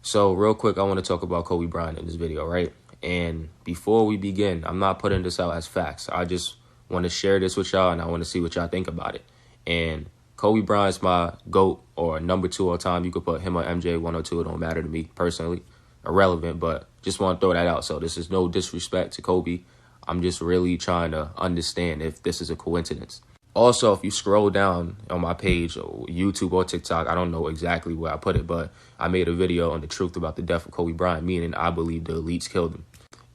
So real quick, I want to talk about Kobe Bryant in this video, right? And before we begin, I'm not putting this out as facts. I just want to share this with y'all, and I want to see what y'all think about it. And Kobe Bryant's my GOAT, or number 2 all time. You could put him or MJ 102. It don't matter to me personally. Irrelevant, but just want to throw that out. So this is no disrespect to Kobe. I'm just really trying to understand if this is a coincidence. Also, if you scroll down on my page, or YouTube or TikTok, I don't know exactly where I put it, but I made a video on the truth about the death of Kobe Bryant, meaning I believe the elites killed him.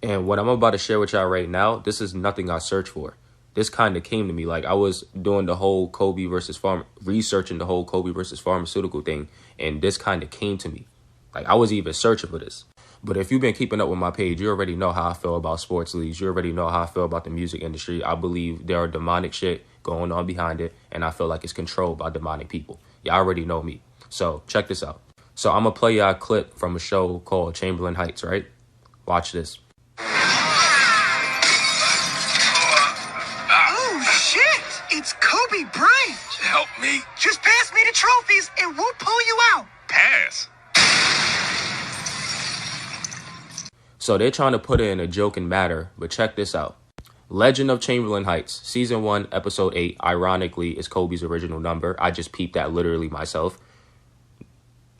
And what I'm about to share with y'all right now, this is nothing I searched for. This kind of came to me. Like, I was doing the whole researching the whole Kobe versus pharmaceutical thing, and this kind of came to me. Like, I was even searching for this. But if you've been keeping up with my page, you already know how I feel about sports leagues. You already know how I feel about the music industry. I believe there are demonic shit going on behind it, and I feel like it's controlled by demonic people. Y'all already know me. So check this out. So I'm going to play y'all a clip from a show called Chamberlain Heights, right? Watch this. Oh, shit! It's Kobe Bryant! Help me. Just pass me the trophies and we'll pull you out. Pass. So they're trying to put it in a joking matter, but check this out. Legend of Chamberlain Heights, Season 1, Episode 8, ironically, is Kobe's original number. I just peeped that literally myself.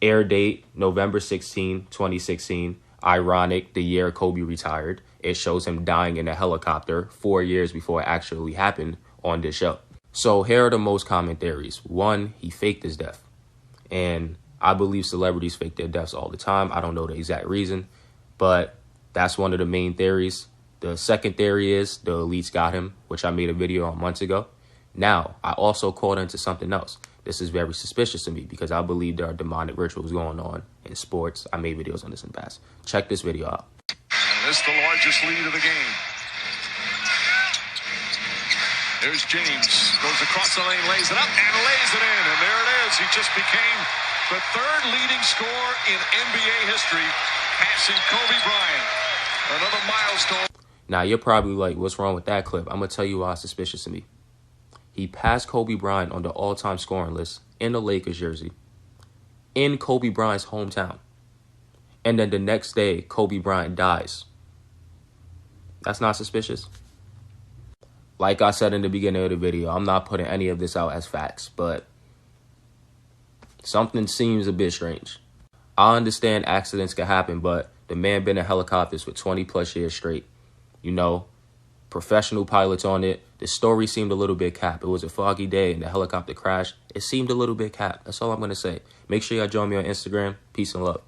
Air date, November 16, 2016. Ironic, the year Kobe retired. It shows him dying in a helicopter 4 years before it actually happened on this show. So here are the most common theories. 1, he faked his death. And I believe celebrities fake their deaths all the time. I don't know the exact reason, but that's one of the main theories. The second theory is the elites got him, which I made a video on months ago. Now, I also caught into something else. This is very suspicious to me because I believe there are demonic rituals going on in sports. I made videos on this in the past. Check this video out. And this is the largest lead of the game. There's James. Goes across the lane, lays it up, and lays it in. And there it is. He just became the 3rd leading scorer in NBA history, passing Kobe Bryant. Another milestone. Now, you're probably like, what's wrong with that clip? I'm going to tell you why it's suspicious to me. He passed Kobe Bryant on the all-time scoring list in the Lakers jersey in Kobe Bryant's hometown. And then the next day, Kobe Bryant dies. That's not suspicious? Like I said in the beginning of the video, I'm not putting any of this out as facts, but something seems a bit strange. I understand accidents can happen, but the man been in helicopters for 20 plus years straight. You know, professional pilots on it. The story seemed a little bit cap. It was a foggy day and the helicopter crashed. It seemed a little bit cap. That's all I'm going to say. Make sure y'all join me on Instagram. Peace and love.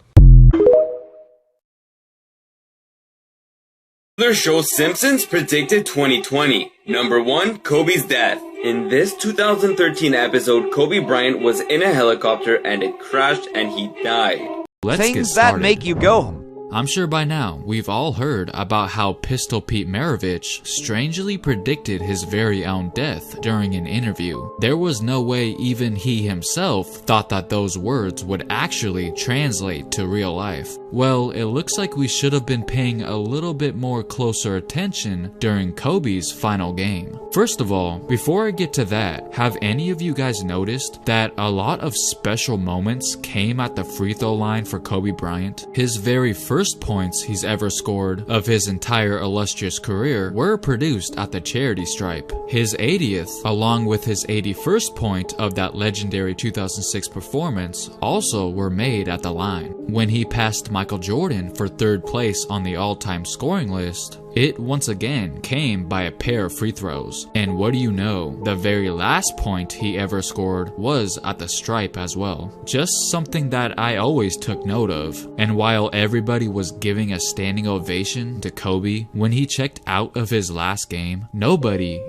Other show Simpsons predicted 2020. Number 1, Kobe's death. In this 2013 episode, Kobe Bryant was in a helicopter and it crashed and he died. Let's get Things started. that make you go. I'm sure by now we've all heard about how Pistol Pete Maravich strangely predicted his very own death during an interview. There was no way even he himself thought that those words would actually translate to real life. Well, it looks like we should have been paying a little bit more closer attention during Kobe's final game. First of all, before I get to that, have any of you guys noticed that a lot of special moments came at the free throw line for Kobe Bryant? His very first points he's ever scored of his entire illustrious career were produced at the charity stripe. His 80th, along with his 81st point of that legendary 2006 performance, also were made at the line. When he passed Michael Jordan for 3rd place on the all-time scoring list, it once again came by a pair of free throws. And what do you know, the very last point he ever scored was at the stripe as well. Just something that I always took note of. And while everybody was giving a standing ovation to Kobe when he checked out of his last game, nobody,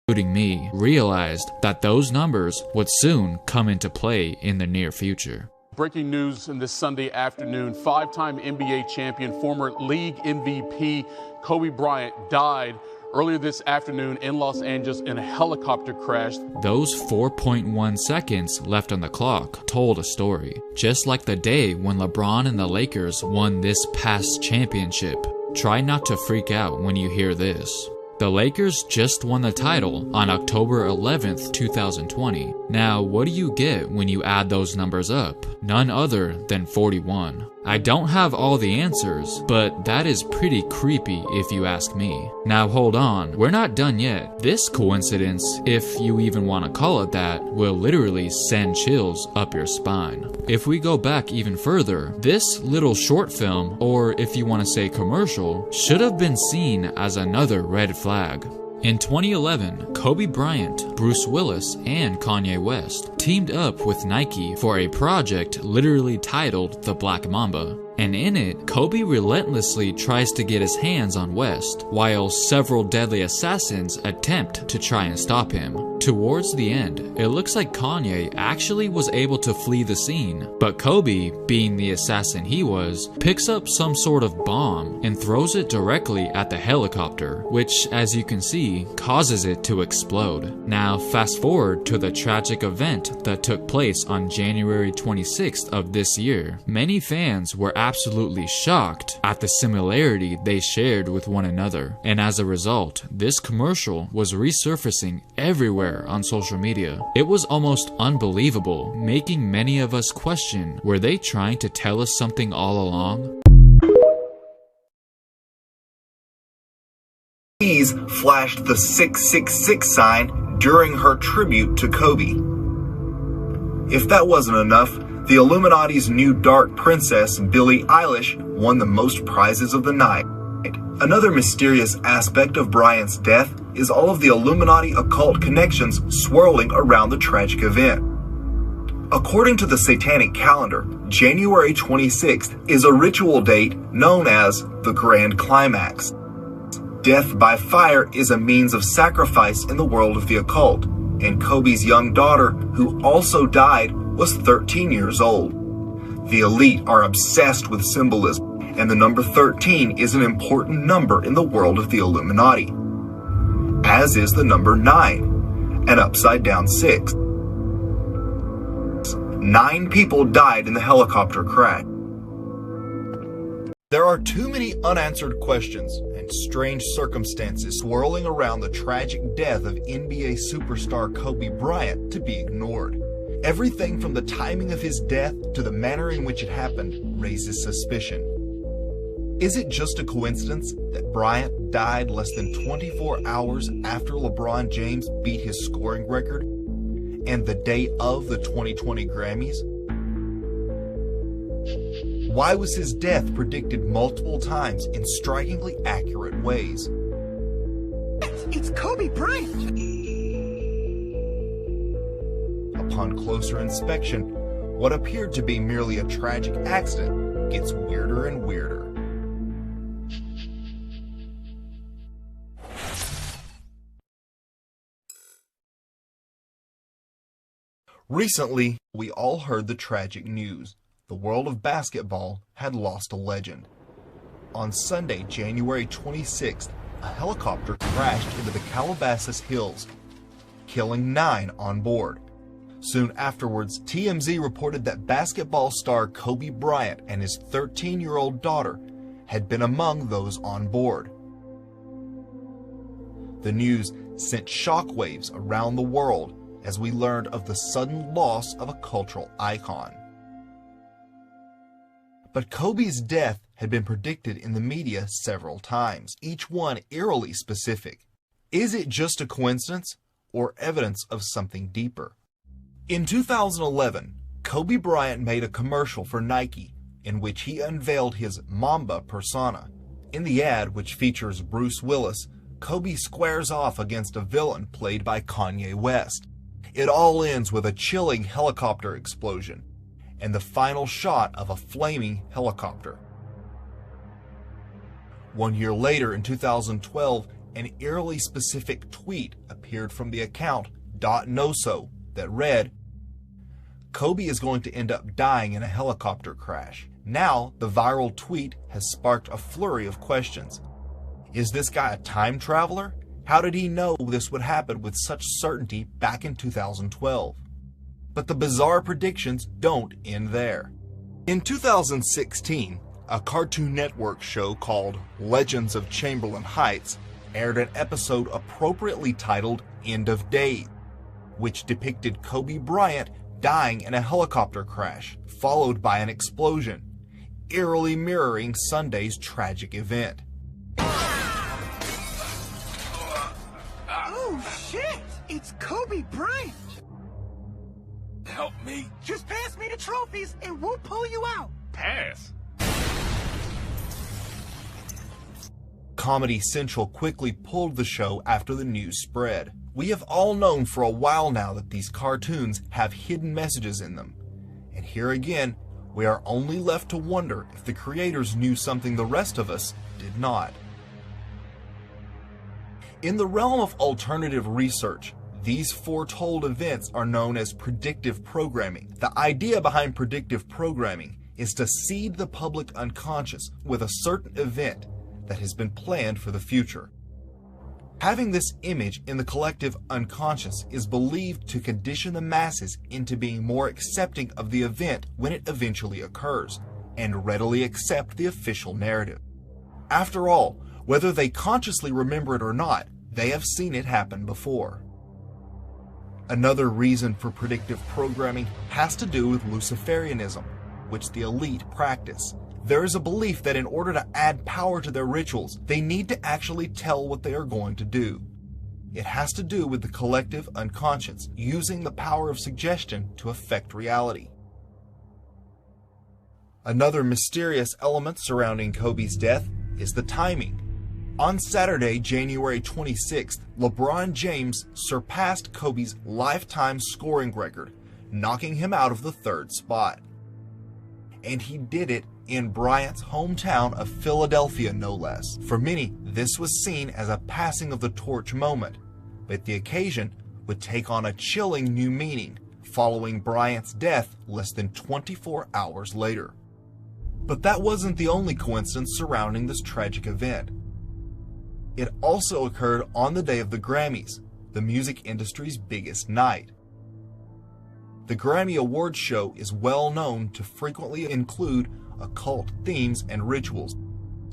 including me, realized that those numbers would soon come into play in the near future. Breaking news in this Sunday afternoon, 5-time NBA champion, former league MVP Kobe Bryant died earlier this afternoon in Los Angeles in a helicopter crash. Those 4.1 seconds left on the clock told a story, just like the day when LeBron and the Lakers won this past championship. Try not to freak out when you hear this. The Lakers just won the title on October 11th, 2020. Now, what do you get when you add those numbers up? None other than 41. I don't have all the answers, but that is pretty creepy if you ask me. Now hold on, we're not done yet. This coincidence, if you even want to call it that, will literally send chills up your spine. If we go back even further, this little short film, or if you want to say commercial, should have been seen as another red flag. In 2011, Kobe Bryant, Bruce Willis, and Kanye West teamed up with Nike for a project literally titled The Black Mamba. And in it, Kobe relentlessly tries to get his hands on West, while several deadly assassins attempt to try and stop him. Towards the end, it looks like Kanye actually was able to flee the scene, but Kobe, being the assassin he was, picks up some sort of bomb and throws it directly at the helicopter, which, as you can see, causes it to explode. Now, fast forward to the tragic event that took place on January 26th of this year. Many fans were absolutely shocked at the similarity they shared with one another, and as a result, this commercial was resurfacing everywhere on social media. It was almost unbelievable, making many of us question, were they trying to tell us something all along? Louise flashed the 666 sign during her tribute to Kobe. If that wasn't enough, the Illuminati's new dark princess, Billie Eilish, won the most prizes of the night. Another mysterious aspect of Bryant's death is all of the Illuminati occult connections swirling around the tragic event. According to the Satanic calendar, January 26th is a ritual date known as the Grand Climax. Death by fire is a means of sacrifice in the world of the occult, and Kobe's young daughter, who also died, was 13 years old. The elite are obsessed with symbolism, and the number 13 is an important number in the world of the Illuminati, as is the number 9, an upside-down 6. 9 people died in the helicopter crash. There are too many unanswered questions and strange circumstances swirling around the tragic death of NBA superstar Kobe Bryant to be ignored. Everything from the timing of his death to the manner in which it happened raises suspicion. Is it just a coincidence that Bryant died less than 24 hours after LeBron James beat his scoring record and the day of the 2020 Grammys? Why was his death predicted multiple times in strikingly accurate ways? It's Kobe Bryant! Upon closer inspection, what appeared to be merely a tragic accident gets weirder and weirder. Recently, we all heard the tragic news. The world of basketball had lost a legend. On Sunday, January 26th, a helicopter crashed into the Calabasas Hills, killing 9 on board. Soon afterwards, TMZ reported that basketball star Kobe Bryant and his 13-year-old daughter had been among those on board. The news sent shockwaves around the world as we learned of the sudden loss of a cultural icon. But Kobe's death had been predicted in the media several times, each one eerily specific. Is it just a coincidence or evidence of something deeper? In 2011, Kobe Bryant made a commercial for Nike in which he unveiled his Mamba persona. In the ad, which features Bruce Willis, Kobe squares off against a villain played by Kanye West. It all ends with a chilling helicopter explosion and the final shot of a flaming helicopter. 1 year later, in 2012, an eerily specific tweet appeared from the account .noso that read, "Kobe is going to end up dying in a helicopter crash." Now, the viral tweet has sparked a flurry of questions. Is this guy a time traveler? How did he know this would happen with such certainty back in 2012? But the bizarre predictions don't end there. In 2016, a Cartoon Network show called Legends of Chamberlain Heights aired an episode appropriately titled End of Days, which depicted Kobe Bryant dying in a helicopter crash, followed by an explosion, eerily mirroring Sunday's tragic event. Oh, shit! It's Kobe Bryant! Help me. Just pass me the trophies and we'll pull you out. Pass. Comedy Central quickly pulled the show after the news spread. We have all known for a while now that these cartoons have hidden messages in them. And here again, we are only left to wonder if the creators knew something the rest of us did not. In the realm of alternative research, these foretold events are known as predictive programming. The idea behind predictive programming is to seed the public unconscious with a certain event that has been planned for the future. Having this image in the collective unconscious is believed to condition the masses into being more accepting of the event when it eventually occurs, and readily accept the official narrative. After all, whether they consciously remember it or not, they have seen it happen before. Another reason for predictive programming has to do with Luciferianism, which the elite practice. There is a belief that in order to add power to their rituals, they need to actually tell what they are going to do. It has to do with the collective unconscious using the power of suggestion to affect reality. Another mysterious element surrounding Kobe's death is the timing. On Saturday, January 26th, LeBron James surpassed Kobe's lifetime scoring record, knocking him out of the third spot. And he did it in Bryant's hometown of Philadelphia, no less. For many, this was seen as a passing of the torch moment, but the occasion would take on a chilling new meaning following Bryant's death less than 24 hours later. But that wasn't the only coincidence surrounding this tragic event. It also occurred on the day of the Grammys, the music industry's biggest night. The Grammy Awards show is well known to frequently include occult themes and rituals,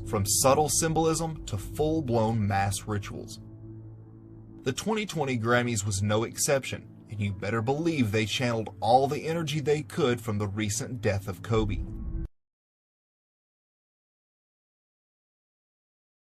from subtle symbolism to full-blown mass rituals. The 2020 Grammys was no exception, and you better believe they channeled all the energy they could from the recent death of Kobe.